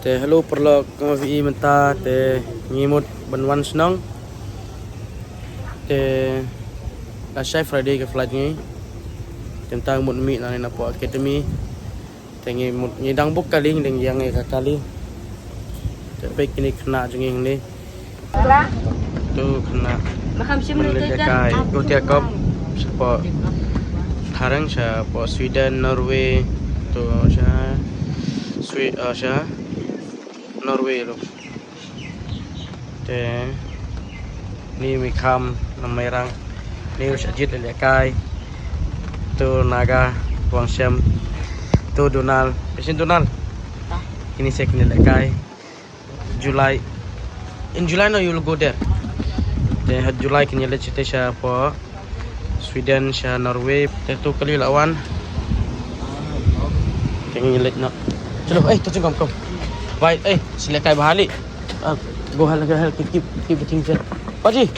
te hello perlo ko vi menta te ngimut banwan snong te la shai Friday ke flight ni tentang mut mi na na po academy te ngimut ngidang buk kali ngidang yang kali te baik ini kena jenging ni tu kena menlekai go tia kop po tharang sa po Sweden Norway tu sa sa Norway lo te ni mi kham namerang ni sajit lekai tu naga Wangsham tu Donald pesin Donald ini second lekai July in July no you will go there te had July kini le chite sa po Sweden sa Norway te tu kali lawan kini le nak chalo tu kom baik silakai bahali go hal keep things there Paji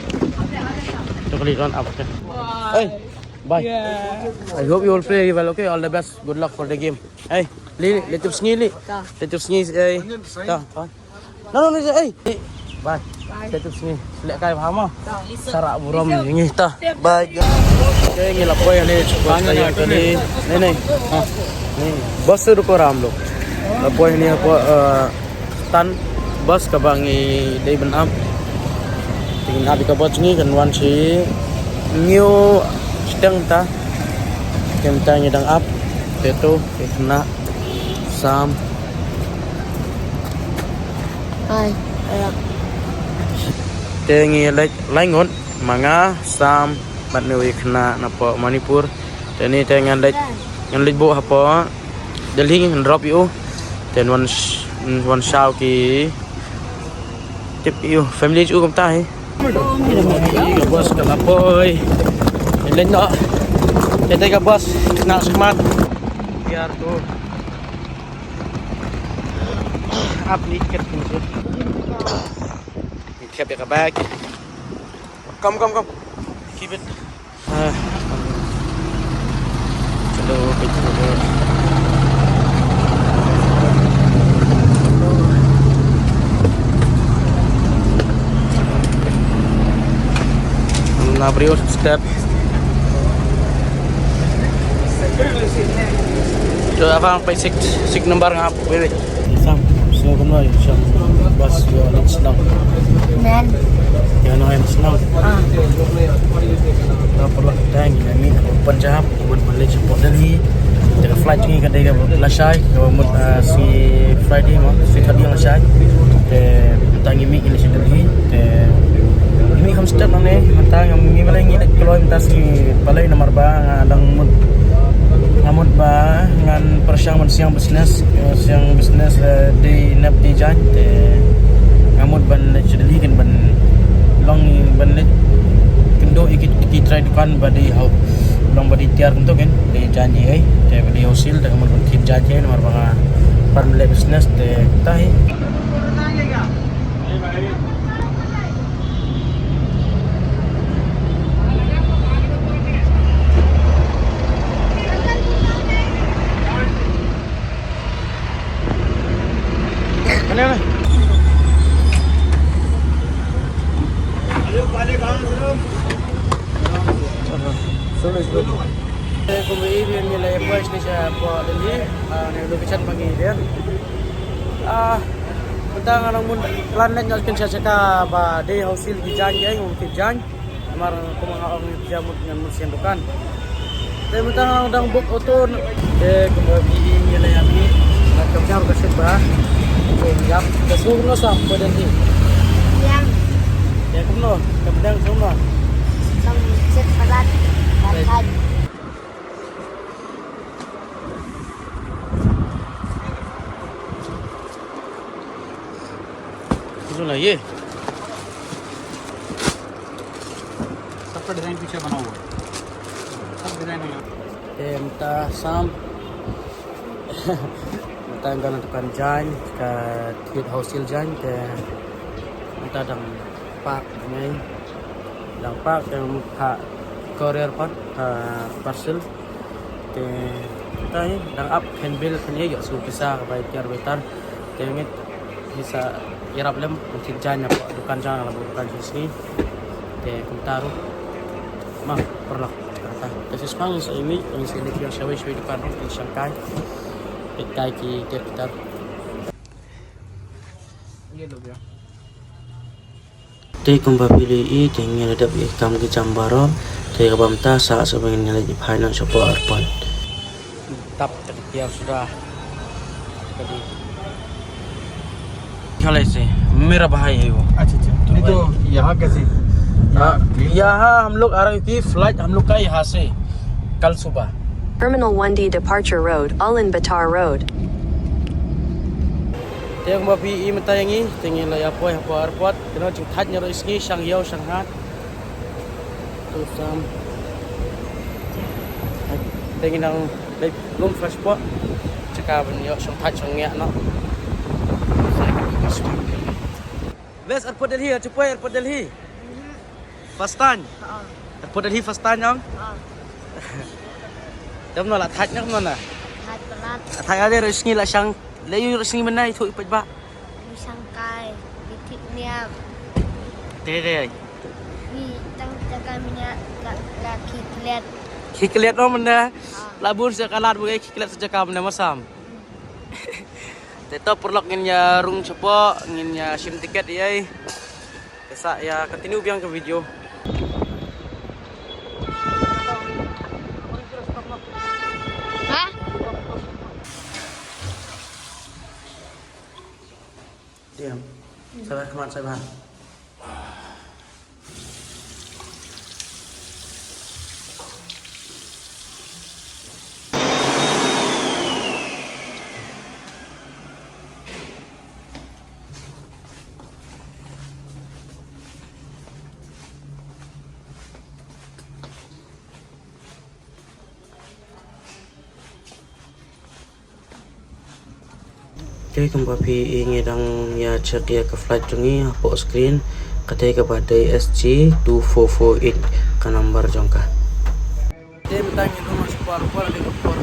tu kali run up kan bye I hope you all play well, okay, all the best, good luck for the game. Li let's snili let's sneeze ta no bye let's sneeze silakai bahama sarak buram ni ta bye okay ngila boy ni basta yang kali ni bus ruko ram lo boy ni apa tan bus ka bangi dei benam tingin abi ka bot ni kan wan si new sedang ta kemta nyedang up teto kena sam tengi laingon manga sam batnewi kena napa Manipur teni tengan lek bo apa Delhi drop you ten one sao ki tip you family chu kom tai cái bus cái là boy lên đó cái bus nak smart biar tu up ni ket tu keep your bag come keep it chalo Nabrio step tu apa basic number ngap wewe sam so kemai sam bas yo senang men ya no em senang ta perlu tang ni Punjab buat balik support Delhi dengan flight ni kadai ka lasai ka si Friday mo si tadi lasai te tangi mi ini si Delhi te ini kamu start mana mata yang ini malah ini keluar mata si balai nomor ba adang ngamut ba ngan persiang siang bisnes di nap di jan ngamut ban jadi kan ban long ban kendo ikit try dukan badi how long badi tiar untuk kan di janji te badi hasil dan ngamut ban tim janji nomor ba par mele bisnes te tahi mana kemudian nilai poin ni saya buat ini location bagi dia tentang orang mun planet nyalkin saya ba de hasil gijan ya mungkin jan mar kumang orang jamut dengan mesin dukan dan tentang orang book auto kemudian nilai ini macam jam kesebah Yap, kesuno sampai dan ni. yang Ya kumno, kemudian semua. trong set parat parat Kesuno ये. सबका डिजाइन पीछे बना हुआ है सब डिजाइन है Minta sam. Tanggal tukan jan ke tiket hasil jan ke minta dang pak ni dang pak yang muka courier pan parcel ke tay dang up can bill kan ye yo su bisa ke bayar wetan ke ngit bisa irap lem mungkin janya po dukan jana la dukan sini te kuntaro ma perlak kata tesis pangis ini ang sini yang syawai dukan di Shanghai kai ki kitar ये लो भैया te kumba pili I tinggi ledap ikam ki jambaro te kabamta sa sebengin lagi final sopo arpon tap terkiar sudah tadi kalau से मेरा भाई है वो अच्छा अच्छा नहीं तो यहाँ कैसे यहाँ हम लोग आ रहे थे फ्लाइट हम लोग का यहाँ से कल सुबह Terminal 1D Departure Road, Ulaanbaatar Road. Teng babi I matayangi tinggi la yapo airport kena jung that nyaro isni Shanghai Shanghai tu sam tinggi nang belum fresh po cakap yo song that song ngek no West airport Delhi cepat airport Delhi first time airport Delhi first time yang Jom no la that nyam no na Thạch Palat that ada resmi la Shang lấy resmi mana itu ipat ba đi Shanghai đi Thịnh Liêm Thế đi tăng jaga minyak la kiklet Kiklet no mana labun sekalat bukai kiklet sejak mana masam. Tetap perlu nginnya rung cepo nginnya sim tiket ya. Bisa ya continue biang ke video. hả Diam. Sabar teman sabar. Okay, kembapi ngedang ya cek ya ke flight tungi hapo screen katai kepada SG2448 ke nomor jongka. Dia bertanya itu masuk par di kepor.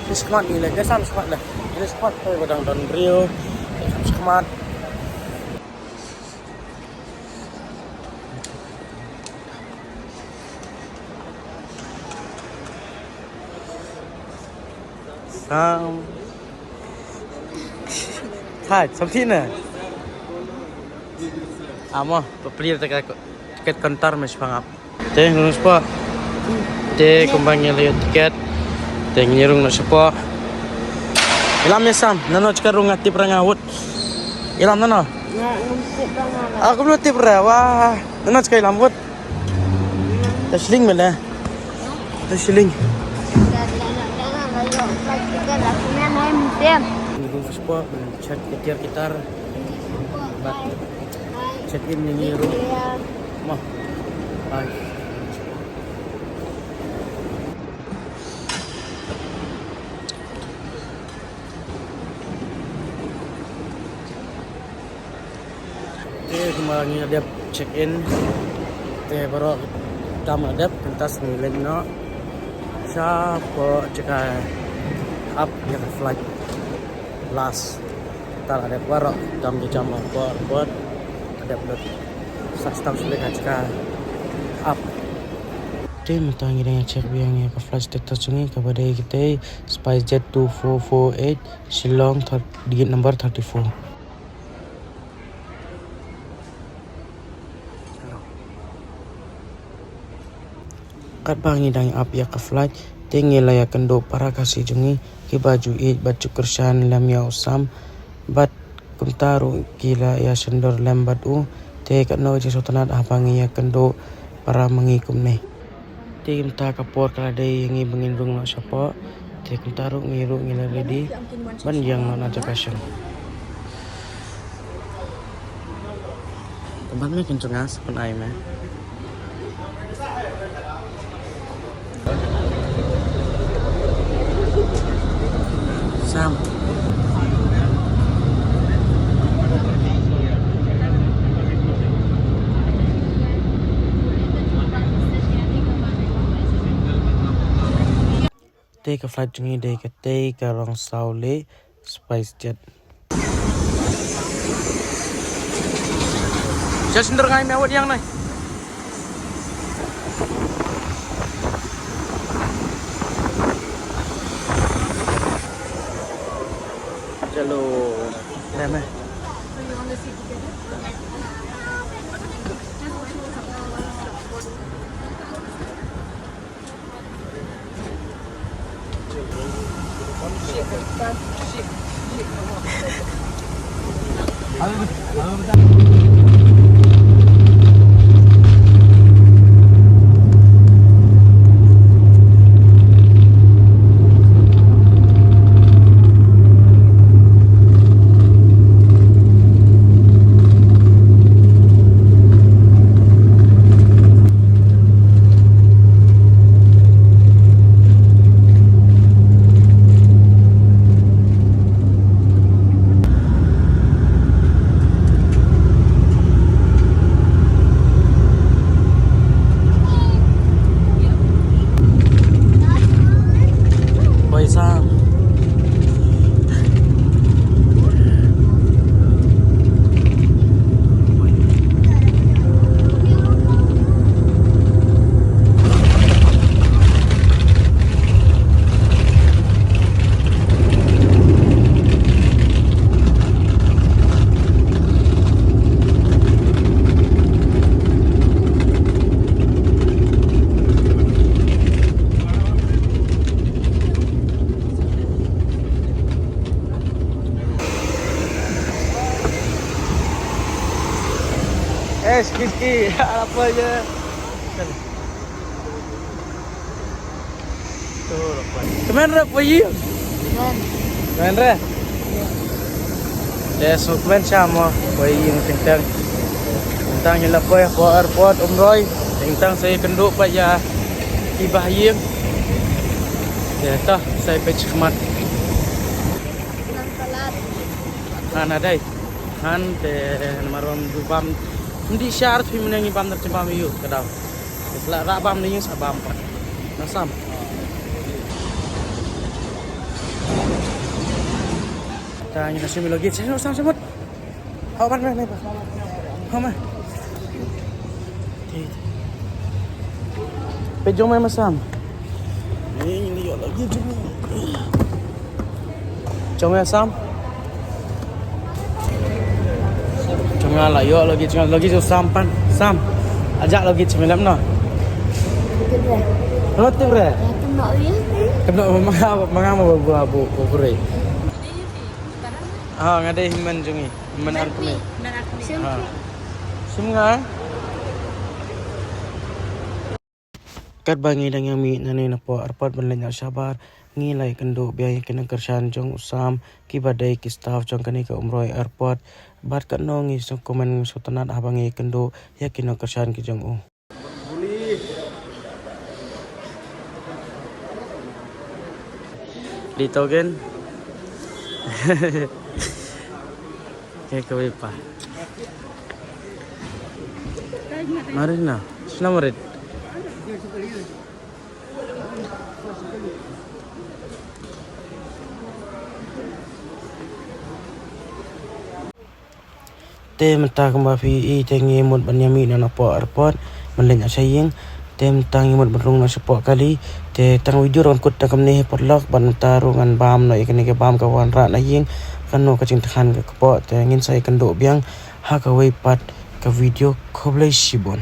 Ini semat ni lah, kesan semat lah. Ini semat tu badang don Rio, semat. Sam Hai, sampai na. Amo, paplir tiket kantor mes pangap. Teh nurus po. Teh kumbangnya lihat tiket. Teh nyerung na sepo. Ilam ya Sam, nano cekarung ngati perangawut. Ilam nano. ya numpuk banget Aku belum tip ra. Wah, nano cekai lambut. Tasling mana? Tasling. jangan layu flight tiket aku main musim Nurung sepo, cek ketir kitar. Check in nyerung. Mah. Hai. Kembali ada check in. Baru kamu ada pentas nilai no. Siapa cek up ya flight last. Tar ada baru kamu jam buat ada buat sistem sudah cek up. Tim tangi dengan cek biangnya ke flight status ini kepada kita SpiceJet 2448 Shillong di nomor 34. Kat bangi dang up ya ke flight tinggi layak kendo para kasih jungi ki baju baju kersan lam ya usam bat kumtaru kila ya sendor lembat te kat no je sotanat abangi ya kendo para mengikum ne tim ta kapor kala dei yangi bengindung no sapa te kumtaru ngiru ngila ready ban yang non aja kasang tempatnya kenceng as pen ai mah Sam. Te day ke flight jungi day ke tay ke rong Saule SpiceJet. Saya sendiri ngai mewat yang nai. Chalo, lem hai. Ski, apa aja. Tuh, kemana pergi? Kemana? Dia sukmen sama, pergi yang tentang yang lepas ke airport Umroy, tentang saya kenduk pak ya ibah yang. Ya tah, saya pergi kemat. Ada, han te marom dubam. Hindi syarat fi menangi bam dar cempam yu kadaw. Isla rabam ni sa bam pa. Nasam. Tanya nasi milogi saya usah sebut. Hau ban mai pa. Hau mai. Pejong mai masam. Ini yo lagi jom. Jom masam. Cuma lah yo lagi tu sampan sam ajak lagi cemilam no. Roti bre. Kena mengapa bu bre. Ah ngade himan jungi himan arpuni. Semua. Kat bangi dang yang mi nani na po airport banlenya sabar ngilai kendo biaya kena kersan jong usam ki badai ki staff jong kani ke Umroy airport bat kat nongi so komen so tanat abangi kendo ya kena kersan ki jong u ditogen ke kowe pa mari na selamat tem tang mafi tengi mut banyami na po airport manlenya saying tem tang mut berung na support kali te tang video ron kut takam ni podlok ban tarungan bam no ikani ke bam kawan ra na ying kanu kacing tahan ke po te ngin sai kendo biang ha ka wei pat ka video khoblai sibon